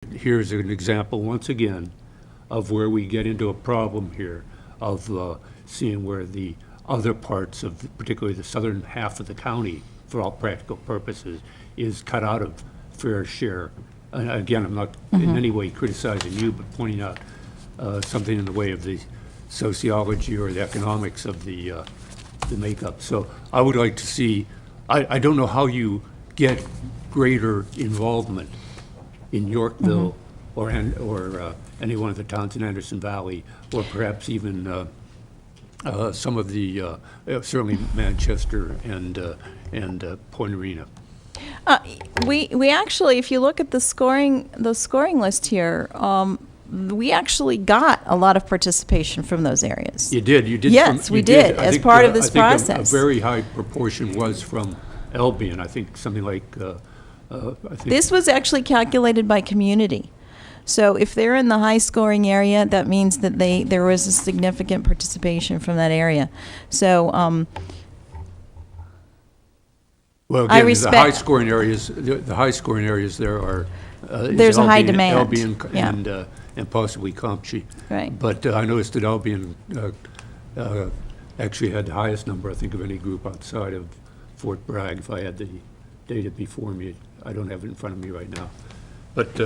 Here's an example, once again, of where we get into a problem here of seeing where the other parts of, particularly the southern half of the county, for all practical purposes, is cut out of fair share. And again, I'm not in any way criticizing you, but pointing out something in the way of the sociology or the economics of the makeup. So I would like to see, I don't know how you get greater involvement in Yorkville or any one of the towns in Anderson Valley, or perhaps even some of the, certainly Manchester and Point Arena. We actually, if you look at the scoring list here, we actually got a lot of participation from those areas. You did. Yes, we did, as part of this process. I think a very high proportion was from Albion. I think something like, This was actually calculated by community. So if they're in the high scoring area, that means that there was a significant participation from that area. So, well, again, the high scoring areas there are, there's a high demand. Albion and possibly Comptche. Right. But I noticed that Albion actually had the highest number, I think, of any group outside of Fort Bragg. If I had the data before me, I don't have it in front of me right now. But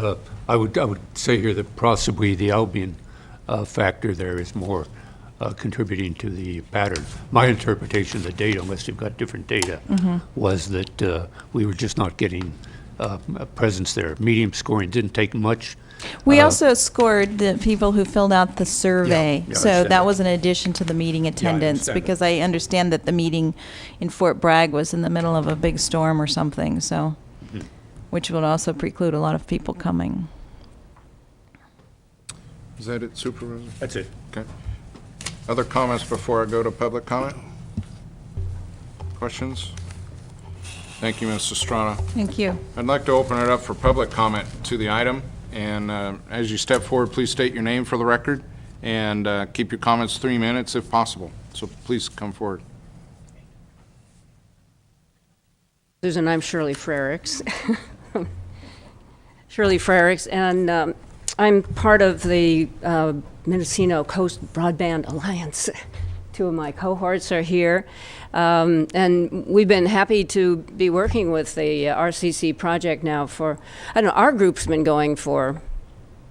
I would say here that possibly the Albion factor there is more contributing to the pattern. My interpretation of the data, unless you've got different data, was that we were just not getting a presence there. Medium scoring didn't take much. We also scored the people who filled out the survey, Yeah, so that was in addition to the meeting attendance, understand because I understand that the meeting in Fort Bragg was in the middle of a big storm or something, so, which would also preclude a lot of people coming. Is that it, Supervisor? That's it. Okay. Other comments before I go to public comment? Questions? Thank you, Ms. Estrada. Thank you. I'd like to open it up for public comment to the item. And as you step forward, please state your name for the record and keep your comments 3 minutes if possible. So please come forward. Susan, I'm Shirley Frericks. Shirley Frericks, and I'm part of the Mendocino Coast Broadband Alliance. Two of my cohorts are here, and we've been happy to be working with the RCC project now for, I don't know, our group's been going for,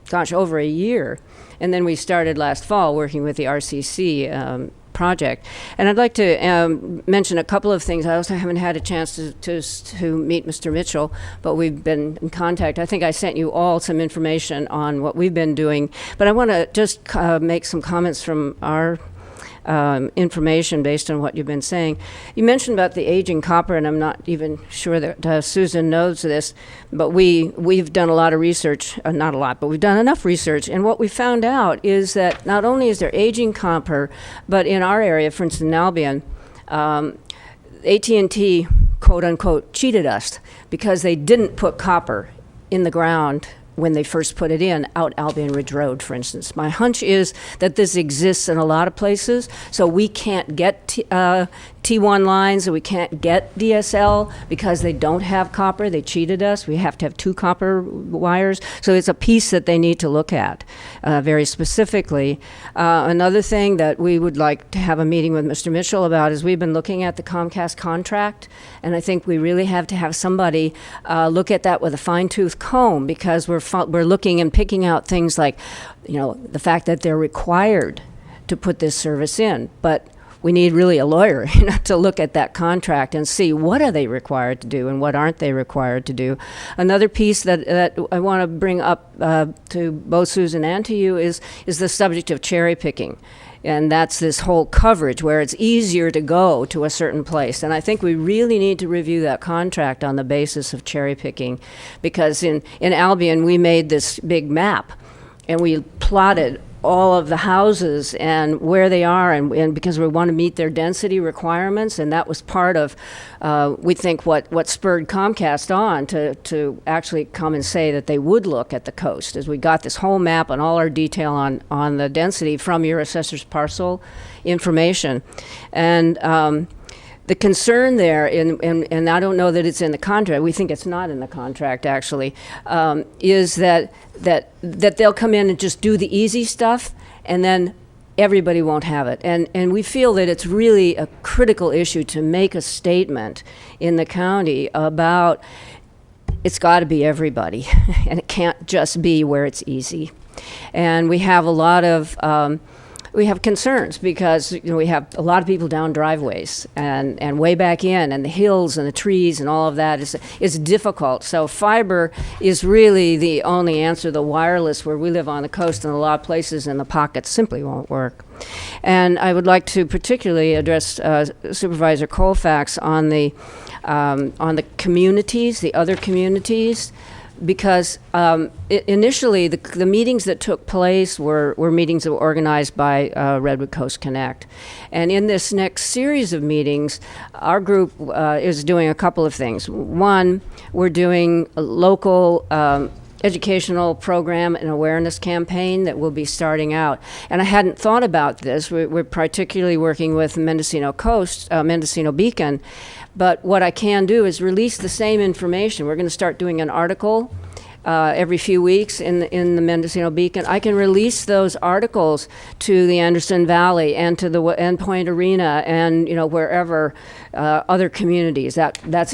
gosh, over a year, and then we started last fall working with the RCC project. And I'd like to mention a couple of things. I also haven't had a chance to meet Mr. Mitchell, but we've been in contact. I think I sent you all some information on what we've been doing, but I want to just make some comments from our information based on what you've been saying. You mentioned about the aging copper, and I'm not even sure that Susan knows this, but we've done a lot of research, not a lot, but we've done enough research, and what we found out is that not only is there aging copper, but in our area, for instance, in Albion, AT&T, quote unquote, cheated us because they didn't put copper in the ground when they first put it in, out Albion Ridge Road, for instance. My hunch is that this exists in a lot of places, so we can't get T1 lines, and we can't get DSL because they don't have copper. They cheated us. We have to have 2 copper wires. So it's a piece that they need to look at very specifically. Another thing that we would like to have a meeting with Mr. Mitchell about is we've been looking at the Comcast contract, and I think we really have to have somebody look at that with a fine-tooth comb, because we're looking and picking out things like, you know, the fact that they're required to put this service in, but we need really a lawyer, you know, to look at that contract and see what are they required to do and what aren't they required to do. Another piece that I want to bring up to both Susan and to you is the subject of cherry picking. And that's this whole coverage where it's easier to go to a certain place. And I think we really need to review that contract on the basis of cherry picking, because in Albion we made this big map and we plotted all of the houses and where they are, and because we want to meet their density requirements, and that was part of, we think, what spurred Comcast on to actually come and say that they would look at the coast, as we got this whole map and all our detail on the density from your assessor's parcel information. And the concern there, and I don't know that it's in the contract, we think it's not in the contract actually, is that they'll come in and just do the easy stuff, and then everybody won't have it. And we feel that it's really a critical issue to make a statement in the county about it's got to be everybody, and it can't just be where it's easy. And we have a lot of we have concerns because we have a lot of people down driveways and way back in, and the hills and the trees and all of that is difficult. So fiber is really the only answer. The wireless, where we live on the coast and a lot of places in the pockets, simply won't work. And I would like to particularly address Supervisor Colfax on the communities, the other communities, because initially the meetings that took place were meetings that were organized by Redwood Coast Connect. And in this next series of meetings, our group is doing a couple of things. One, we're doing a local educational program and awareness campaign that will be starting out. And I hadn't thought about this. We're particularly working with Mendocino Coast, Mendocino Beacon. But what I can do is release the same information. We're going to start doing an article every few weeks in the Mendocino Beacon. I can release those articles to the Anderson Valley and to the Endpoint Arena and wherever other communities. That's